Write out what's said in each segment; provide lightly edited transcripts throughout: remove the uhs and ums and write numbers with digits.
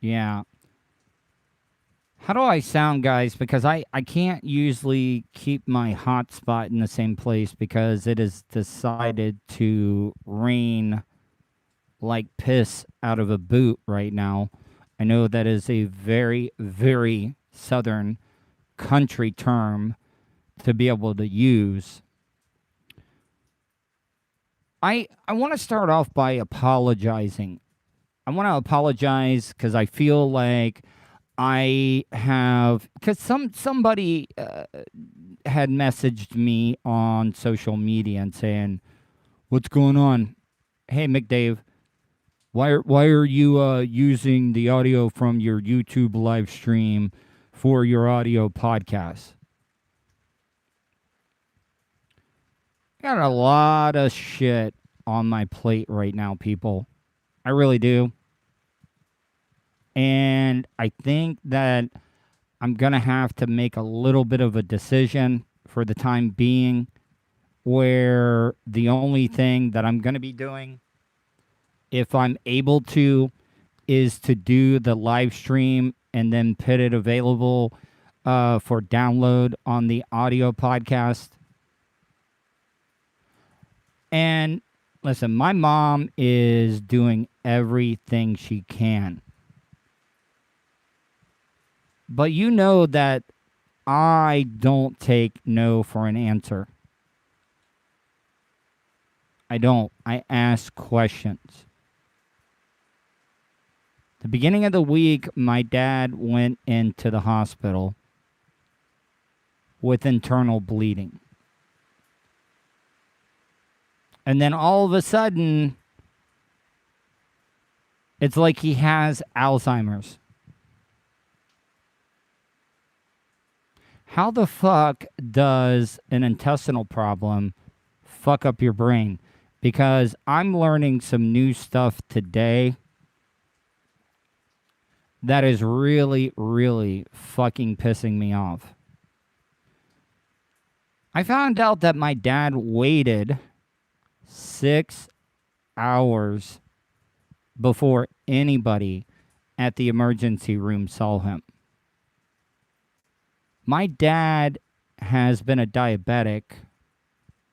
Yeah. How do I sound, guys? Because I can't usually keep my hotspot in the same place because it has decided to rain like piss out of a boot right now. I know that is a very, very southern country term to be able to use. I want to start off by apologizing. I want to apologize because I feel like I have because somebody had messaged me on social media and saying, "What's going on? Hey, McDave, why are you using the audio from your YouTube live stream for your audio podcast?" I got a lot of shit on my plate right now, people. I really do. And I think that I'm going to have to make a little bit of a decision for the time being where the only thing that I'm going to be doing, if I'm able to, is to do the live stream and then put it available for download on the audio podcast. And listen, my mom is doing everything she can. But you know that I don't take no for an answer. I don't. I ask questions. The beginning of the week, my dad went into the hospital with internal bleeding. And then all of a sudden, it's like he has Alzheimer's. How the fuck does an intestinal problem fuck up your brain? Because I'm learning some new stuff today that is really, really fucking pissing me off. I found out that my dad waited 6 hours before anybody at the emergency room saw him. My dad has been a diabetic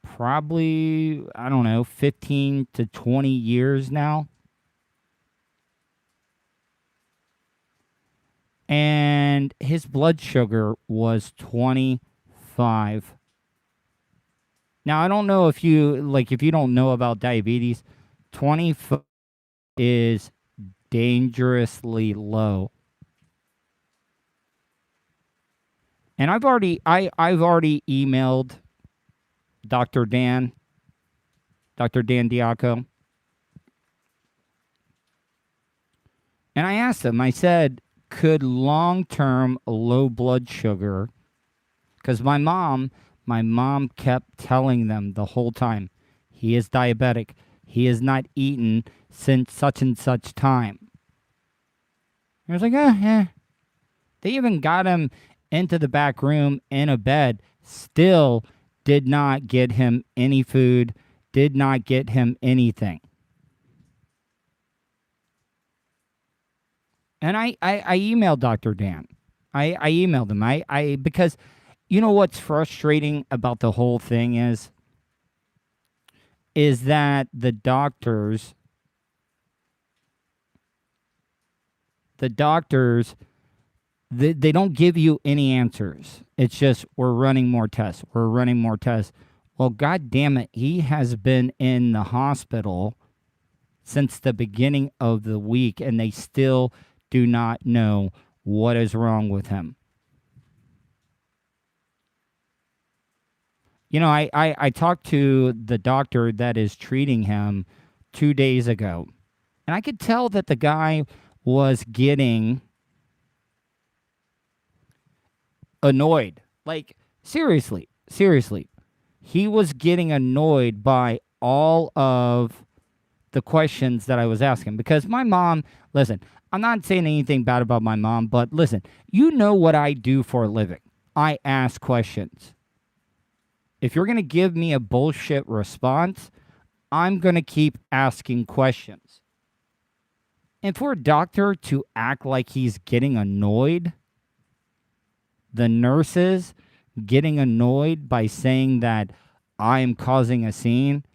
probably, I don't know, 15 to 20 years now. And his blood sugar was 25. Now, I don't know if you don't know about diabetes, 25 is dangerously low. And I've already emailed Dr. Dan Diaco. And I asked him, I said, could long-term low blood sugar, because my mom kept telling them the whole time, he is diabetic. He has not eaten since such and such time. I was like, yeah. They even got him into the back room in a bed, still did not get him any food, did not get him anything. And I emailed Dr. Dan. I emailed him. Because you know what's frustrating about the whole thing is that the doctors they don't give you any answers. It's just, we're running more tests. We're running more tests. Well, God damn it, he has been in the hospital since the beginning of the week, and they still do not know what is wrong with him. You know, I talked to the doctor that is treating him 2 days ago, and I could tell that the guy was getting annoyed. Like, seriously. He was getting annoyed by all of the questions that I was asking. Because my mom, listen, I'm not saying anything bad about my mom, but listen, you know what I do for a living. I ask questions. If you're going to give me a bullshit response, I'm going to keep asking questions. And for a doctor to act like he's getting annoyed, the nurses getting annoyed by saying that I am causing a scene,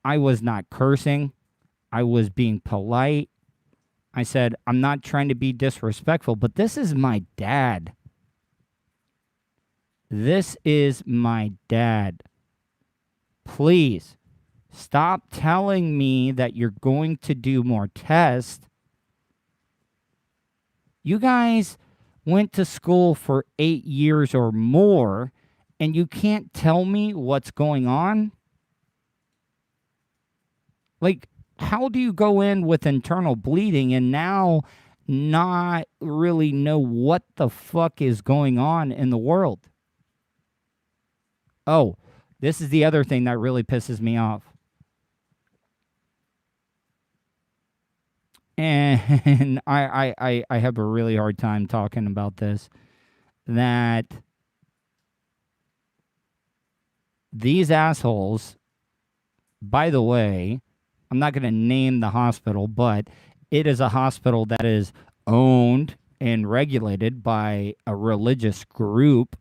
I was not cursing. I was being polite. I said, I'm not trying to be disrespectful, but this is my dad. This is my dad. Please stop telling me that you're going to do more tests. You guys went to school for 8 years or more, and you can't tell me what's going on? Like, how do you go in with internal bleeding and now not really know what the fuck is going on in the world? Oh, this is the other thing that really pisses me off. And I have a really hard time talking about this. That these assholes, by the way, I'm not going to name the hospital, but it is a hospital that is owned and regulated by a religious group.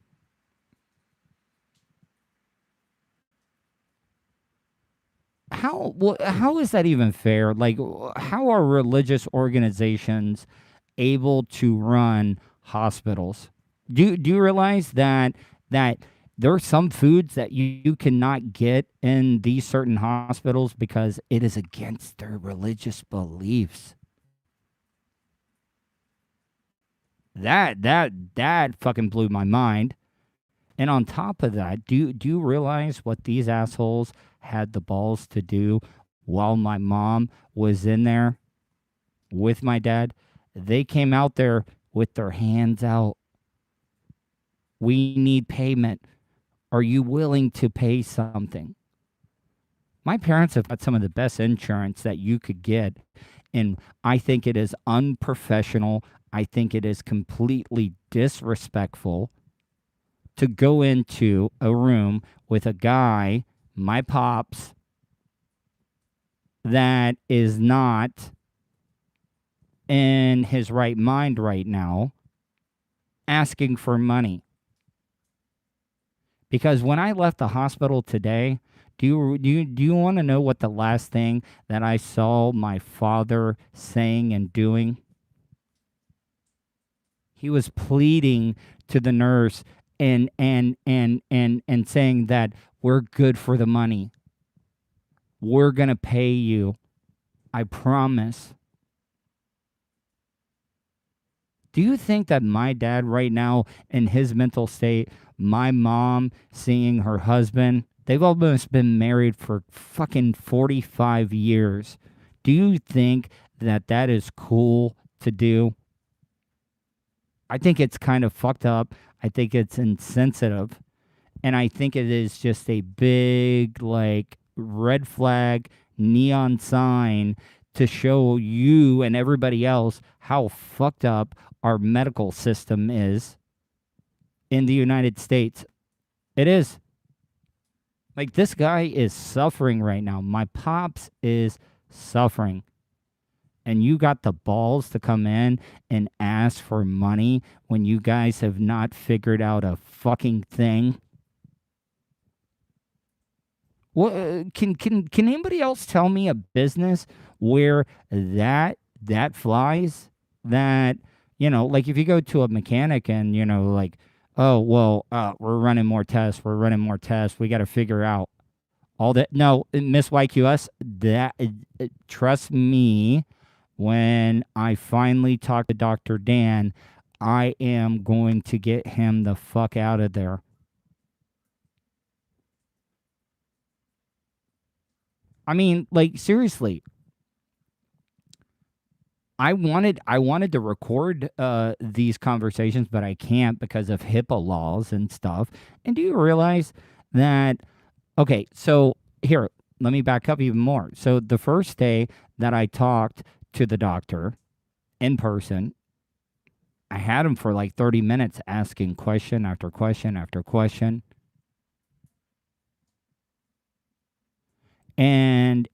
How is that even fair? Like, how are religious organizations able to run hospitals? Do you realize that there are some foods that you cannot get in these certain hospitals because it is against their religious beliefs? That fucking blew my mind. And on top of that, do you realize what these assholes had the balls to do while my mom was in there with my dad? They came out there with their hands out. We need payment. Are you willing to pay something? My parents have got some of the best insurance that you could get, and I think it is unprofessional. I think it is completely disrespectful to go into a room with a guy, my pops, that is not in his right mind right now, asking for money. Because when I left the hospital today, do you want to know what the last thing that I saw my father saying and doing? He was pleading to the nurse and saying that we're good for the money. We're going to pay you. I promise. Do you think that my dad right now in his mental state, my mom seeing her husband, they've almost been married for fucking 45 years. Do you think that that is cool to do? I think it's kind of fucked up. I think it's insensitive. And I think it is just a big, like, red flag neon sign to show you and everybody else how fucked up our medical system is in the United States. It is. Like, this guy is suffering right now. My pops is suffering. And you got the balls to come in and ask for money when you guys have not figured out a fucking thing. What can anybody else tell me a business where that flies? That, like, if you go to a mechanic and like, oh well, we're running more tests, we got to figure out all that. No, Miss YQS, that trust me, when I finally talk to Dr. Dan, I am going to get him the fuck out of there. I mean, like, seriously. I wanted to record these conversations, but I can't because of HIPAA laws and stuff. And do you realize that? Okay, so here, let me back up even more. So the first day that I talked to the doctor in person, I had him for like 30 minutes asking question after question after question. And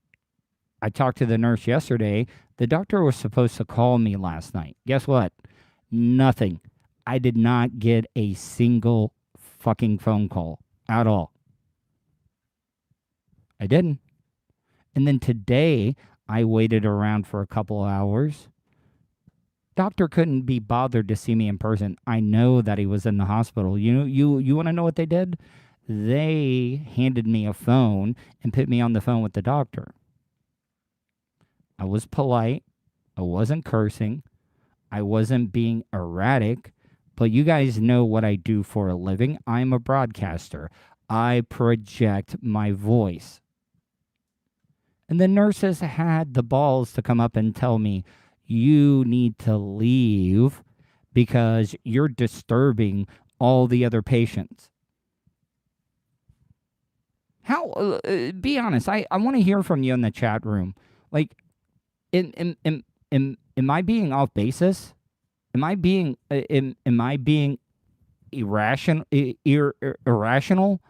I talked to the nurse yesterday. The doctor was supposed to call me last night. Guess what? Nothing. I did not get a single fucking phone call at all. I didn't. And then today, I waited around for a couple of hours. Doctor couldn't be bothered to see me in person. I know that he was in the hospital. You want to know what they did? They handed me a phone and put me on the phone with the doctor. I was polite. I wasn't cursing. I wasn't being erratic. But you guys know what I do for a living. I'm a broadcaster. I project my voice. And the nurses had the balls to come up and tell me, you need to leave because you're disturbing all the other patients. How? Be honest. I want to hear from you in the chat room. Like, am I being off basis? Am I being irrational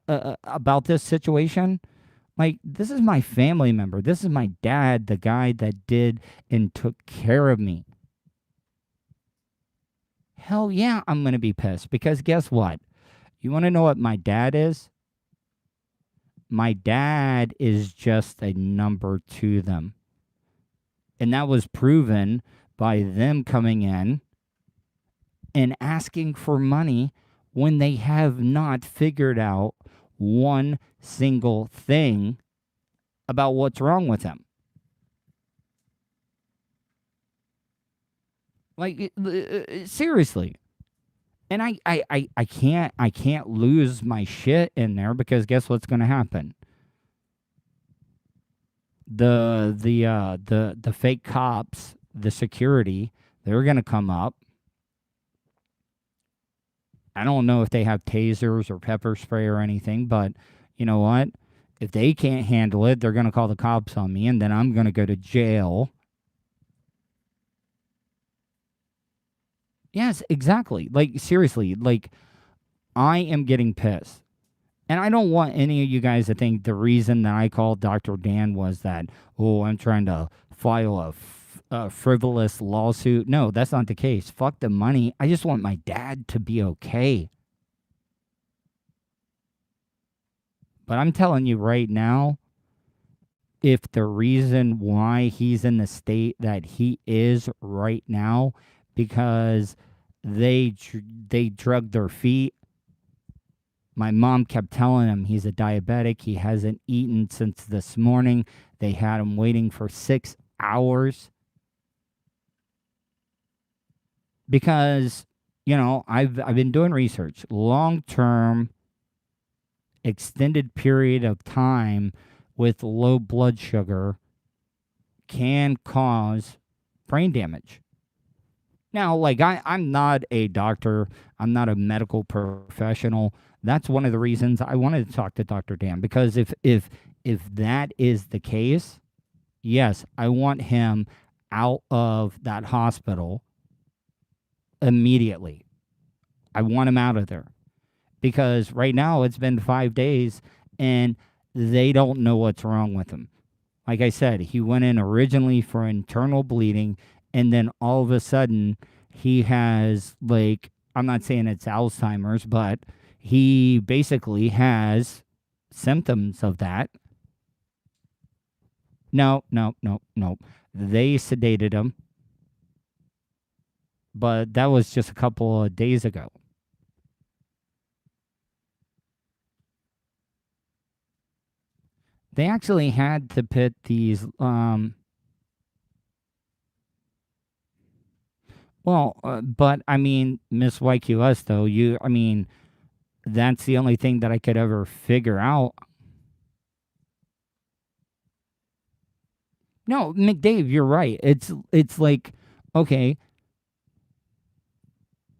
about this situation? Like, this is my family member. This is my dad, the guy that did and took care of me. Hell yeah, I'm going to be pissed because guess what? You want to know what my dad is? My dad is just a number to them. And that was proven by them coming in and asking for money when they have not figured out one single thing about what's wrong with him. Like, seriously. And I can't lose my shit in there because guess what's going to happen? The fake cops, the security, they're going to come up. I don't know if they have tasers or pepper spray or anything, but you know what? If they can't handle it, they're going to call the cops on me, and then I'm going to go to jail. Yes, exactly. Like, seriously, like, I am getting pissed. And I don't want any of you guys to think the reason that I called Dr. Dan was that, oh, I'm trying to file a frivolous lawsuit. No, that's not the case. Fuck the money. I just want my dad to be okay. But I'm telling you right now, if the reason why he's in the state that he is right now because they drug their feet. My mom kept telling him he's a diabetic. He hasn't eaten since this morning. They had him waiting for 6 hours. Because, you know, I've been doing research. Long-term, extended period of time with low blood sugar can cause brain damage. Now, like, I'm not a doctor. I'm not a medical professional. That's one of the reasons I wanted to talk to Dr. Dan, because if that is the case, yes, I want him out of that hospital immediately. I want him out of there because right now it's been 5 days and they don't know what's wrong with him. Like I said, he went in originally for internal bleeding, and then all of a sudden he has, like, I'm not saying it's Alzheimer's, but he basically has symptoms of that. No. They sedated him, but that was just a couple of days ago. They actually had to put these, but I mean, Miss YQS, though, that's the only thing that I could ever figure out. No, McDave, you're right. It's like, okay.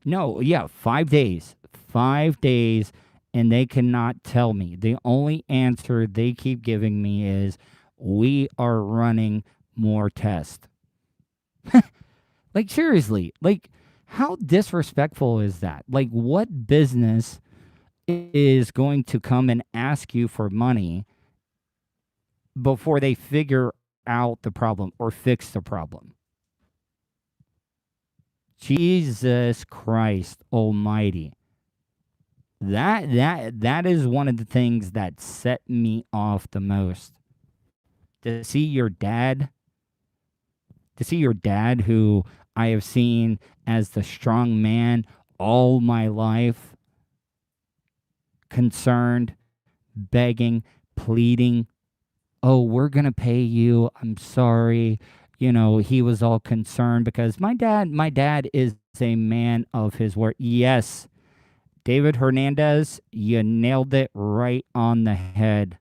No, yeah, 5 days. 5 days, and they cannot tell me. The only answer they keep giving me is, we are running more tests. Like, seriously, like, how disrespectful is that? Like, what business is going to come and ask you for money before they figure out the problem or fix the problem. Jesus Christ Almighty. That is one of the things that set me off the most. To see your dad, who I have seen as the strong man all my life, concerned, begging, pleading, "Oh, we're going to pay you. I'm sorry." He was all concerned because my dad is a man of his word. Yes, David Hernandez, you nailed it right on the head.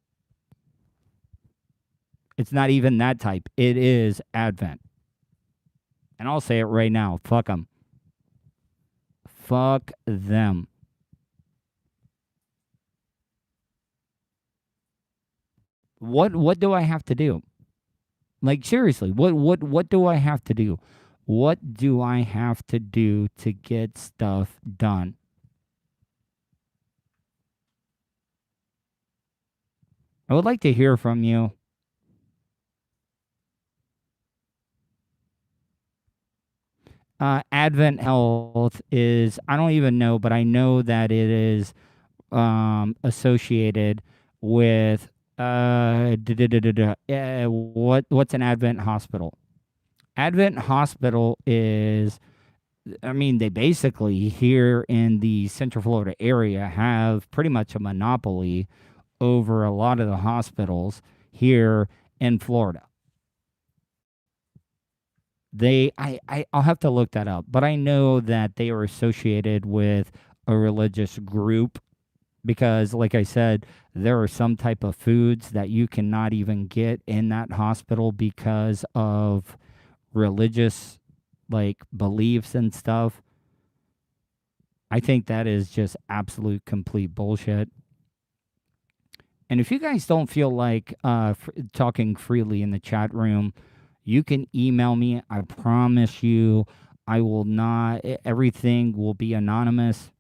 It's not even that type. It is Advent. And I'll say it right now. Fuck them. Fuck them. What do I have to do? Like, seriously, what do I have to do? What do I have to do to get stuff done? I would like to hear from you. Advent Health is, I don't even know, but I know that it is associated with what's an Advent hospital? Advent Hospital is, I mean, they basically here in the Central Florida area have pretty much a monopoly over a lot of the hospitals here in Florida. I'll have to look that up, but I know that they are associated with a religious group because, like I said, there are some type of foods that you cannot even get in that hospital because of religious like beliefs and stuff. I think that is just absolute complete bullshit. And if you guys don't feel like talking freely in the chat room, you can email me. I promise you, I will not, everything will be anonymous.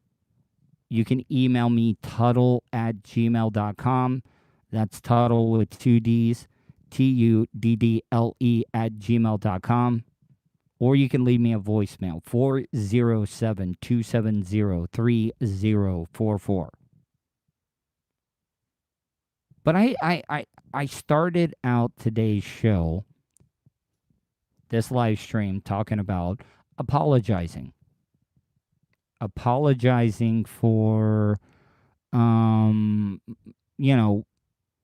You can email me, tuddle@gmail.com. That's Tuddle with two D's, TUDDLE@gmail.com. Or you can leave me a voicemail, 407-270-3044. But I started out today's show, this live stream, talking about apologizing. Apologizing for,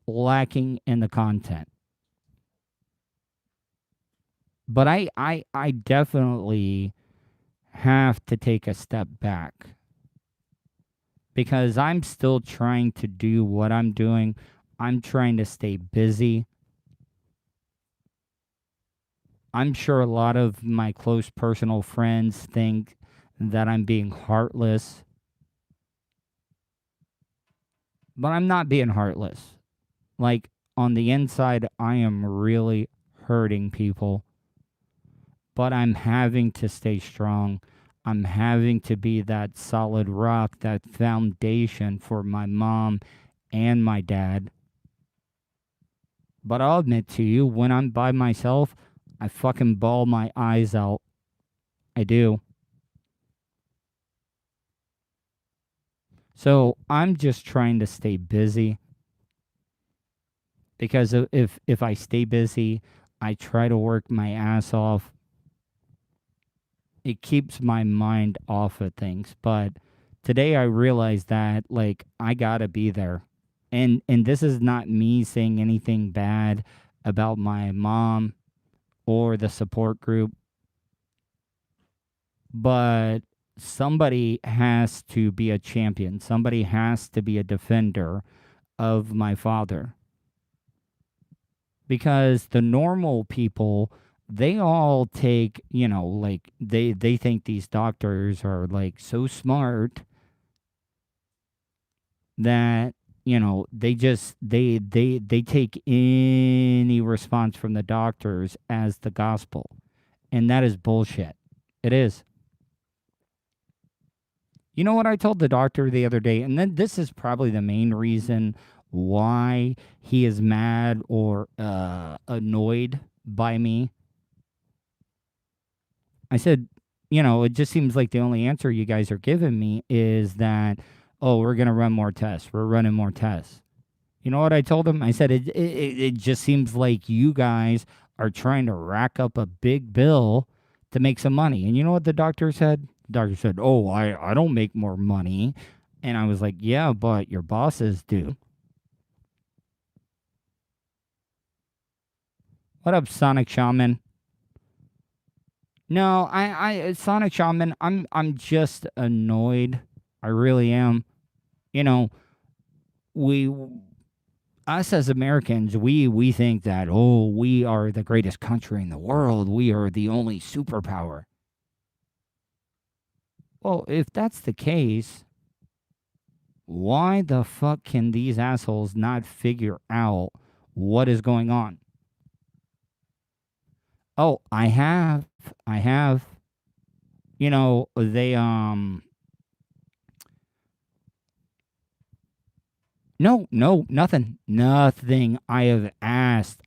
lacking in the content. But I definitely have to take a step back because I'm still trying to do what I'm doing. I'm trying to stay busy. I'm sure a lot of my close personal friends think that I'm being heartless. But I'm not being heartless. Like, on the inside, I am really hurting people. But I'm having to stay strong. I'm having to be that solid rock, that foundation for my mom and my dad. But I'll admit to you, when I'm by myself, I fucking bawl my eyes out. I do. So I'm just trying to stay busy. Because if I stay busy, I try to work my ass off. It keeps my mind off of things. But today I realized that like I gotta be there. And this is not me saying anything bad about my mom or the support group. But somebody has to be a champion. Somebody has to be a defender of my father. Because the normal people, they all take, like they think these doctors are like so smart that, they just they take any response from the doctors as the gospel. And that is bullshit. It is. You know what I told the doctor the other day, and then this is probably the main reason why he is mad or annoyed by me. I said, it just seems like the only answer you guys are giving me is that, oh, we're going to run more tests. We're running more tests. You know what I told him? I said, it just seems like you guys are trying to rack up a big bill to make some money. And you know what the doctor said? The doctor said, oh, I don't make more money. And I was like, yeah, but your bosses do. What up, Sonic Shaman? No, Sonic Shaman, I'm just annoyed. I really am. You know, we us as Americans, we think that, oh, we are the greatest country in the world. We are the only superpower. Well, if that's the case, why the fuck can these assholes not figure out what is going on? Oh, I have. They No, no, nothing. Nothing. I've asked.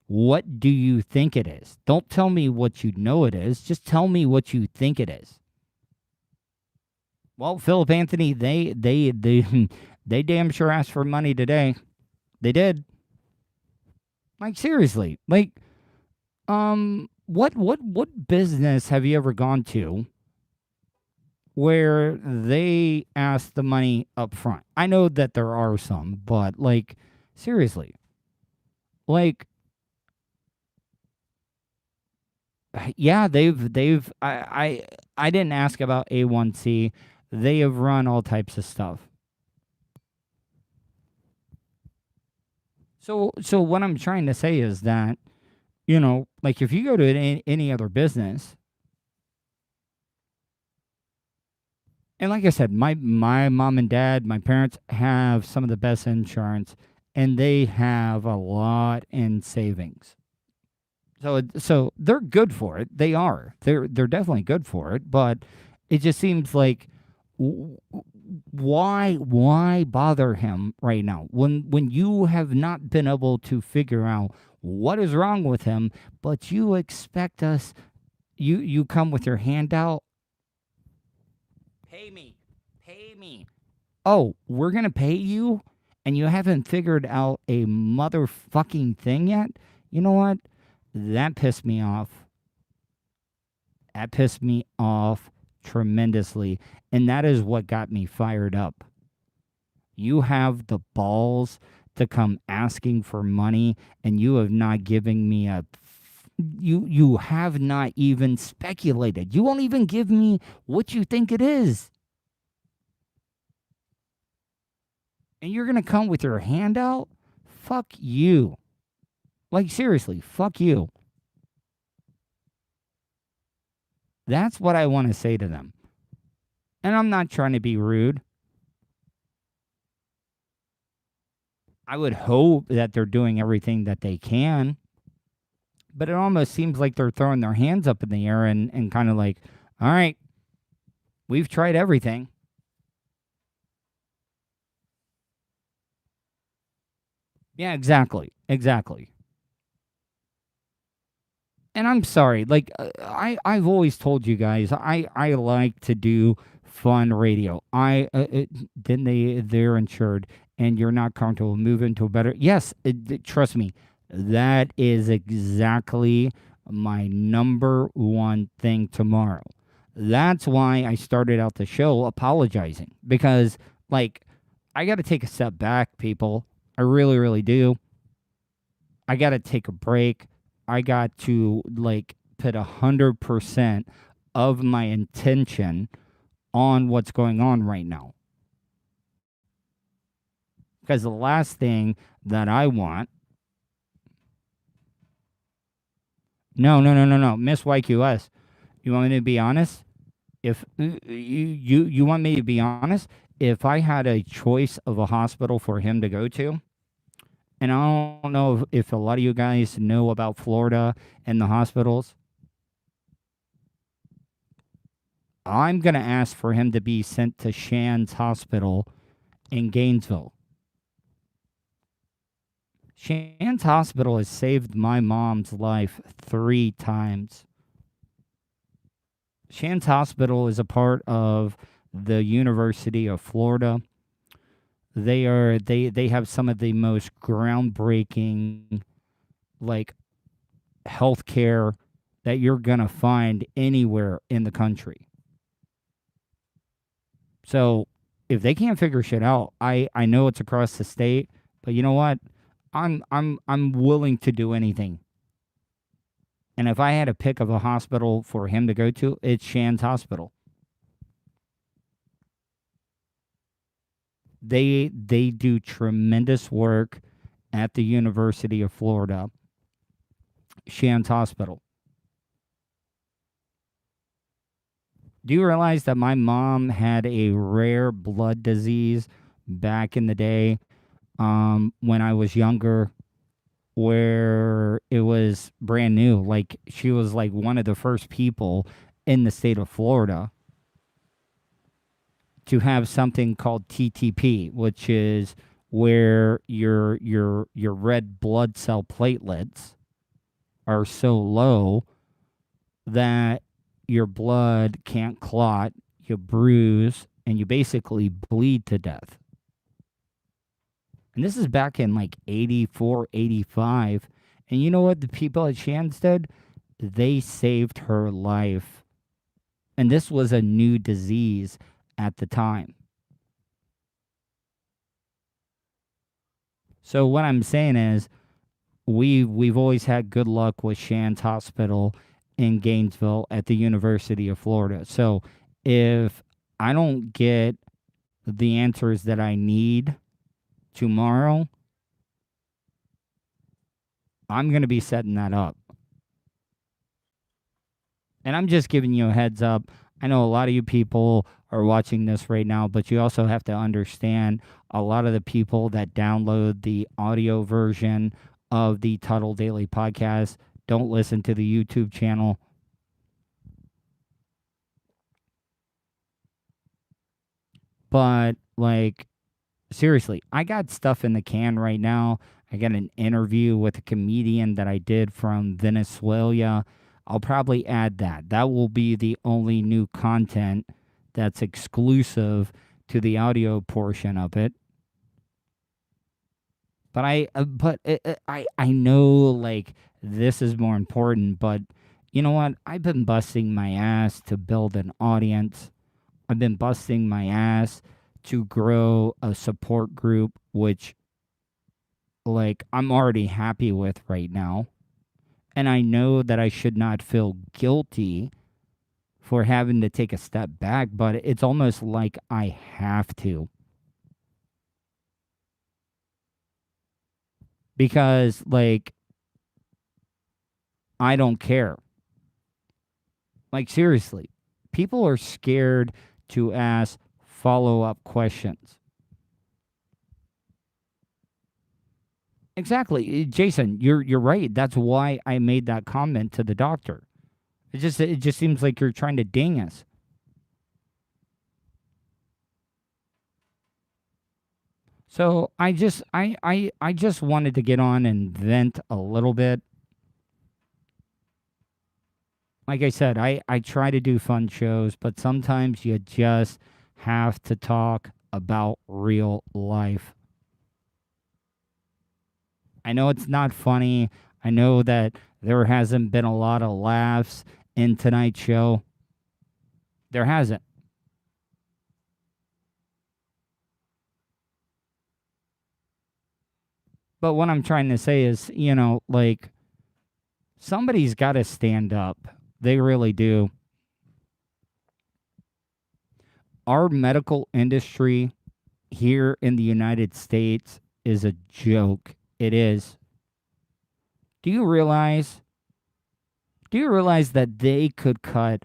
What do you think it is? Don't tell me what you know it is. Just tell me what you think it is. Well, Philip Anthony, they damn sure asked for money today. They did. Like seriously. Like, what business have you ever gone to where they ask the money up front? I know that there are some, but like seriously. Like, yeah, I didn't ask about A1C. They have run all types of stuff. So what I'm trying to say is that, like if you go to any other business, and like I said, my mom and dad, my parents have some of the best insurance, and they have a lot in savings. So they're good for it. They are. They're definitely good for it. But it just seems like, why bother him right now when you have not been able to figure out what is wrong with him, but you expect us, you come with your hand out. Pay me. Pay me. Oh, we're going to pay you and you haven't figured out a motherfucking thing yet? You know what? That pissed me off. That pissed me off tremendously. And that is what got me fired up. You have the balls to come asking for money, and you have not given me you have not even speculated. You won't even give me what you think it is. And you're going to come with your hand out? Fuck you. Like, seriously, fuck you. That's what I want to say to them. And I'm not trying to be rude. I would hope that they're doing everything that they can. But it almost seems like they're throwing their hands up in the air and kind of like, all right, we've tried everything. Yeah, exactly. Exactly. And I'm sorry, like I've always told you guys, I like to do fun radio. Then they're insured, and you're not comfortable. Move into a better. Yes, trust me, that is exactly my number one thing tomorrow. That's why I started out the show apologizing, because like I got to take a step back, people. I really, really do. I got to take a break. I got to like put 100% of my intention on what's going on right now. Because the last thing that I want. No. Miss YQS. You want me to be honest? If you want me to be honest, if I had a choice of a hospital for him to go to, and I don't know if a lot of you guys know about Florida and the hospitals, I'm going to ask for him to be sent to Shands Hospital in Gainesville. Shands Hospital has saved my mom's life 3 times. Shands Hospital is a part of the University of Florida. They have some of the most groundbreaking like healthcare that you're going to find anywhere in the country. So, if they can't figure shit out, I know it's across the state, but you know what? I'm willing to do anything. And if I had a pick of a hospital for him to go to, it's Shands Hospital. They do tremendous work at the University of Florida, Shands Hospital. Do you realize that my mom had a rare blood disease back in the day when I was younger, where it was brand new? Like, she was like one of the first people in the state of Florida to have something called TTP, which is where your red blood cell platelets are so low that your blood can't clot, you bruise, and you basically bleed to death. And this is back in like 84, 85. And you know what the people at Shands did? They saved her life. And this was a new disease at the time. So what I'm saying is we've always had good luck with Shands Hospital in Gainesville at the University of Florida. So if I don't get the answers that I need tomorrow, I'm going to be setting that up. And I'm just giving you a heads up. I know a lot of you people are watching this right now, but you also have to understand a lot of the people that download the audio version of the Tuddle Daily Podcast don't listen to the YouTube channel. But, like, seriously, I got stuff in the can right now. I got an interview with a comedian that I did from Venezuela. I'll probably add that. That will be the only new content that's exclusive to the audio portion of it. But I know, like, this is more important. But you know what? I've been busting my ass to build an audience. I've been busting my ass to grow a support group, which, like, I'm already happy with right now. And I know that I should not feel guilty for having to take a step back, but it's almost like I have to. Because, like, I don't care. Like, seriously, people are scared to ask follow-up questions. Exactly. Jason, you're right. That's why I made that comment to the doctor. It just seems like you're trying to ding us. So I just wanted to get on and vent a little bit. Like I said, I try to do fun shows, but sometimes you just have to talk about real life. I know it's not funny. I know that there hasn't been a lot of laughs in tonight's show. There hasn't. But what I'm trying to say is, you know, like, somebody's got to stand up. They really do. Our medical industry here in the United States is a joke. It is. Do you realize that they could cut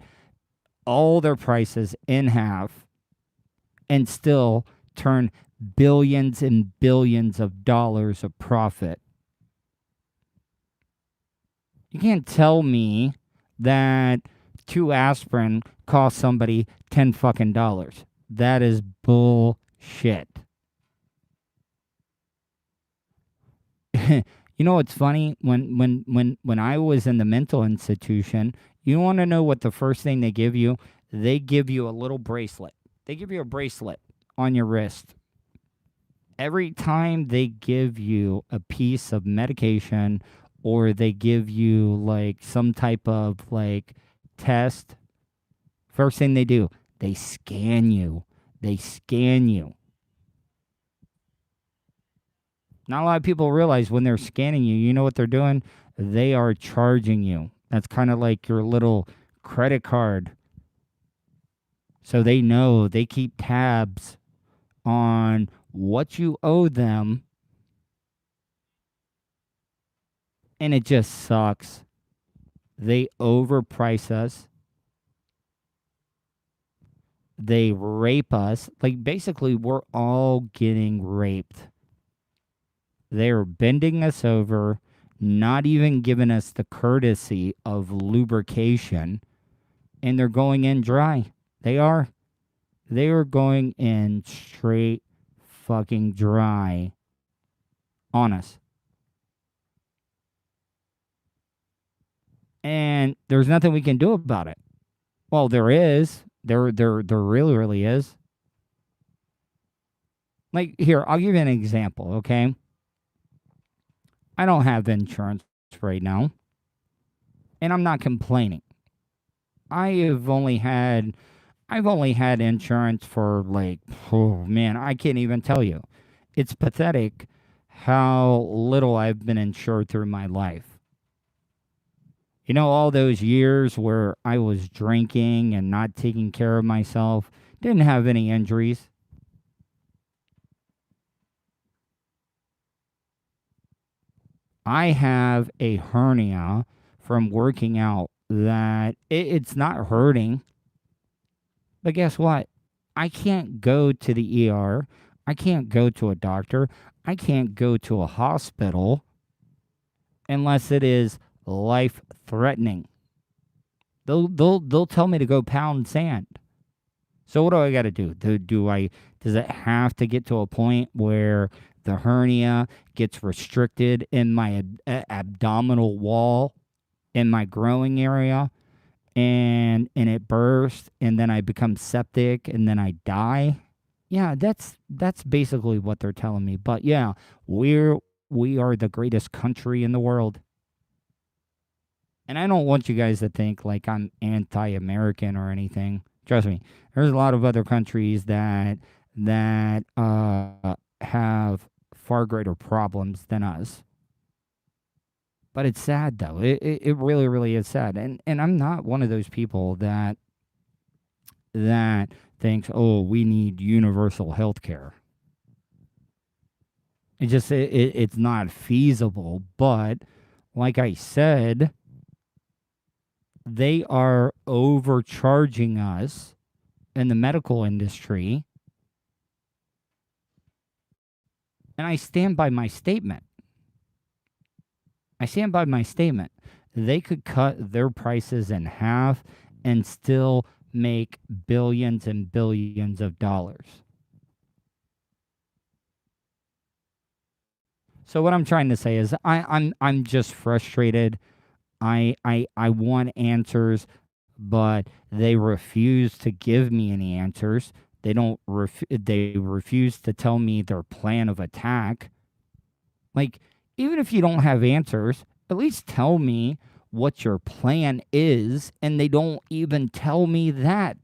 all their prices in half and still turn billions and billions of dollars of profit? You can't tell me that 2 aspirin cost somebody $10 fucking. That is bullshit. You know what's funny? When I was in the mental institution, you want to know what the first thing they give you? They give you a little bracelet. They give you a bracelet on your wrist. Every time they give you a piece of medication or they give you like some type of like test, first thing they do, they scan you. They scan you. Not a lot of people realize when they're scanning you, you know what they're doing? They are charging you. That's kind of like your little credit card. So they know, they keep tabs on what you owe them, and it just sucks. They overprice us. They rape us. Like basically, we're all getting raped. They're bending us over, not even giving us the courtesy of lubrication, and they're going in dry. They are. They are going in straight fucking dry on us. And there's nothing we can do about it. Well, there is. There really, really is. Like, here, I'll give you an example, okay? I don't have insurance right now, and I'm not complaining. I've only had insurance for like, oh man, I can't even tell you. It's pathetic how little I've been insured through my life. You know, all those years where I was drinking and not taking care of myself, didn't have any injuries. I have a hernia from working out that it's not hurting. But guess what? I can't go to the ER. I can't go to a doctor. I can't go to a hospital unless it is life threatening. They'll tell me to go pound sand. So what do I got to do? Does it have to get to a point where the hernia gets restricted in my abdominal wall in my growing area and it bursts and then I become septic and then I die? Yeah, that's basically what they're telling me. But yeah, we are the greatest country in the world. And I don't want you guys to think like I'm anti-American or anything. Trust me, there's a lot of other countries that have far greater problems than us. But it's sad though. It really, really is sad. And I'm not one of those people that thinks, oh, we need universal health care. It's not feasible. But like I said, they are overcharging us in the medical industry. And I stand by my statement. They could cut their prices in half and still make billions and billions of dollars. So what I'm trying to say is I'm just frustrated. I want answers, but they refuse to give me any answers. They refuse to tell me their plan of attack. Like, even if you don't have answers, at least tell me what your plan is, and they don't even tell me that.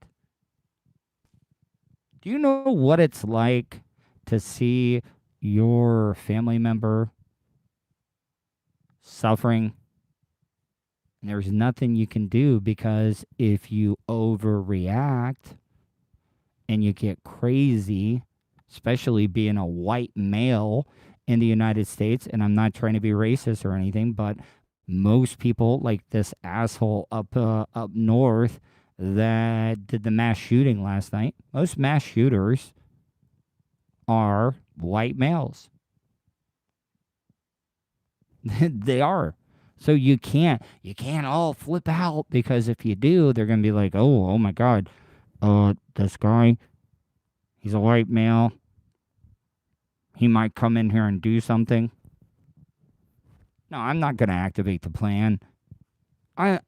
Do you know what it's like to see your family member suffering? There's nothing you can do because if you overreact and you get crazy, especially being a white male in the United States, and I'm not trying to be racist or anything, but most people, like this asshole up north that did the mass shooting last night, most mass shooters are white males. They are. So you can't all flip out, because if you do, they're gonna be like, oh my God, this guy, he's a white male. He might come in here and do something. No, I'm not going to activate the plan. I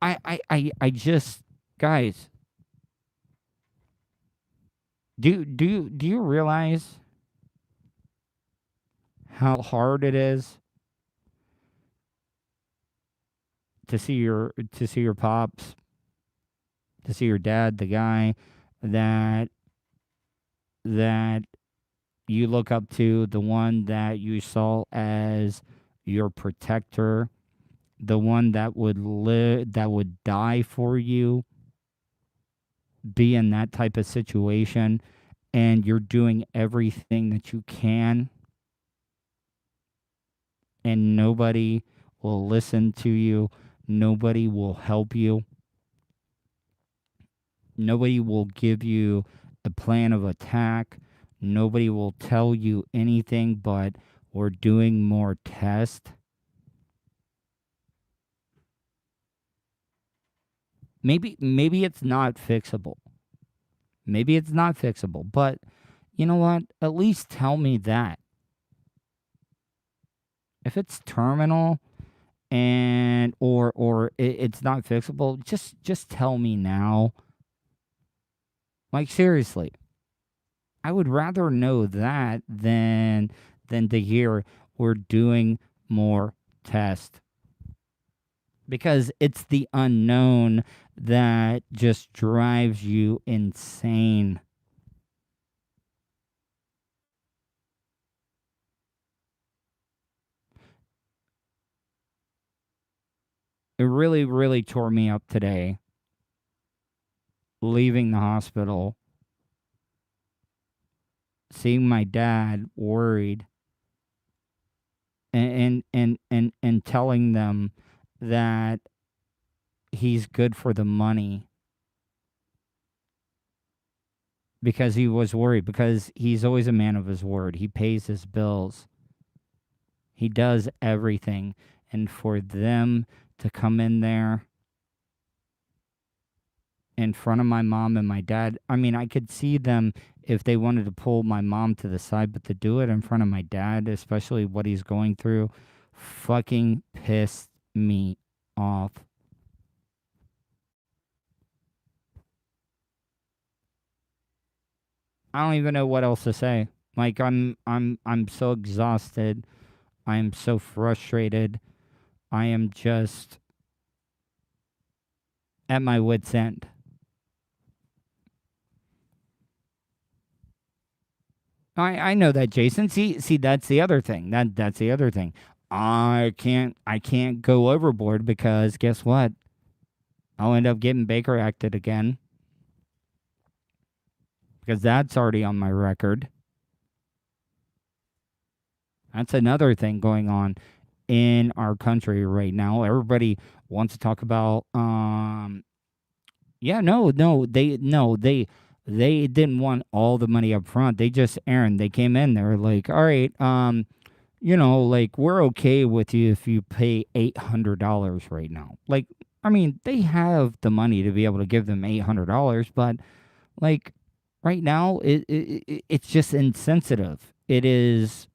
just, guys, do you realize how hard it is to see your pops, to see your dad, the guy that that you look up to, the one that you saw as your protector, the one that would live, that would die for you, be in that type of situation, and you're doing everything that you can, and nobody will listen to you, nobody will help you, nobody will give you a plan of attack, nobody will tell you anything but we're doing more tests. Maybe it's not fixable. Maybe it's not fixable, but you know what? At least tell me that. If it's terminal and it's not fixable, just tell me now. Like seriously. I would rather know that than to hear we're doing more tests, because it's the unknown that just drives you insane. It really, really tore me up today leaving the hospital, seeing my dad worried, and telling them that he's good for the money because he was worried, because he's always a man of his word. He pays his bills. He does everything. And for them to come in there in front of my mom and my dad, I mean, I could see them if they wanted to pull my mom to the side, but to do it in front of my dad, especially what he's going through, fucking pissed me off. I don't even know what else to say. Like I'm so exhausted. I am so frustrated. I am just at my wit's end. I know that, Jason. See that's the other thing. That's the other thing. I can't go overboard because guess what? I'll end up getting Baker acted again because that's already on my record. That's another thing going on in our country right now. Everybody wants to talk about yeah, they didn't want all the money up front. They just, Aaron, they came in, they were like, "All right, like we're okay with you if you pay $800 right now." Like, I mean, they have the money to be able to give them $800, but like right now it's just insensitive. It is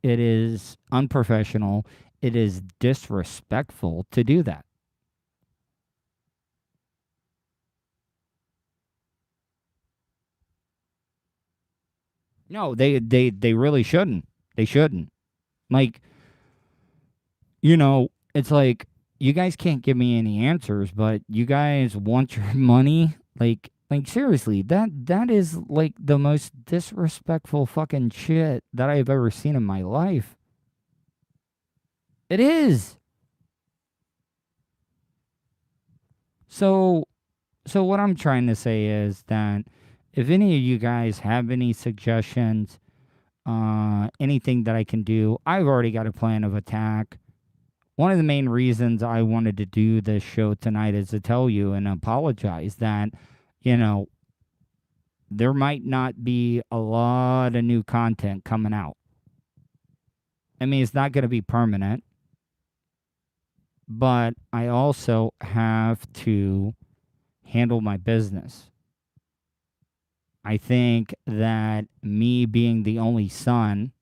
unprofessional. It is disrespectful to do that. No, they really shouldn't. They shouldn't. Like, it's like you guys can't give me any answers, but you guys want your money. Like seriously, that is like the most disrespectful fucking shit that I've ever seen in my life. It is. So so what I'm trying to say is that if any of you guys have any suggestions, anything that I can do, I've already got a plan of attack. One of the main reasons I wanted to do this show tonight is to tell you and apologize that, you know, there might not be a lot of new content coming out. I mean, it's not going to be permanent, but I also have to handle my business. I think that me being the only son,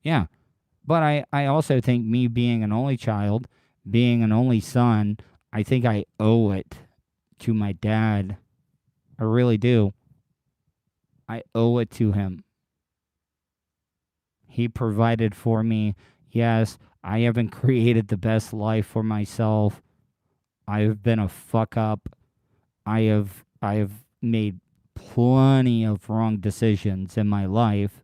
Yeah. But I also think me being an only child, being an only son, I think I owe it to my dad. I really do. I owe it to him. He provided for me. Yes, I haven't created the best life for myself. I've been a fuck up. I have made plenty of wrong decisions in my life,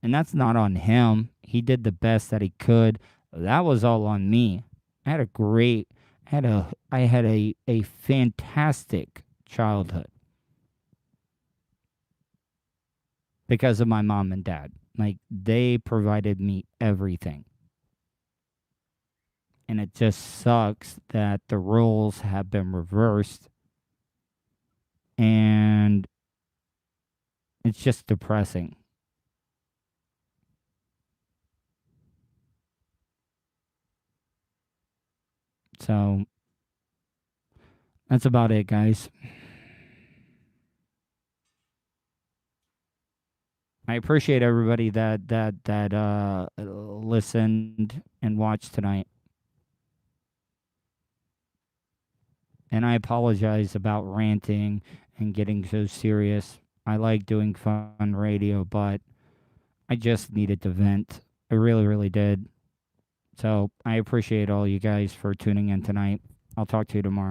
and that's not on him. He did the best that he could. That was all on me. I had a great I had a fantastic childhood because of my mom and dad. Like they provided me everything. And it just sucks that the roles have been reversed, and it's just depressing. So that's about it, guys. I appreciate everybody that listened and watched tonight. And I apologize about ranting and getting so serious. I like doing fun radio, but I just needed to vent. I really, really did. So I appreciate all you guys for tuning in tonight. I'll talk to you tomorrow.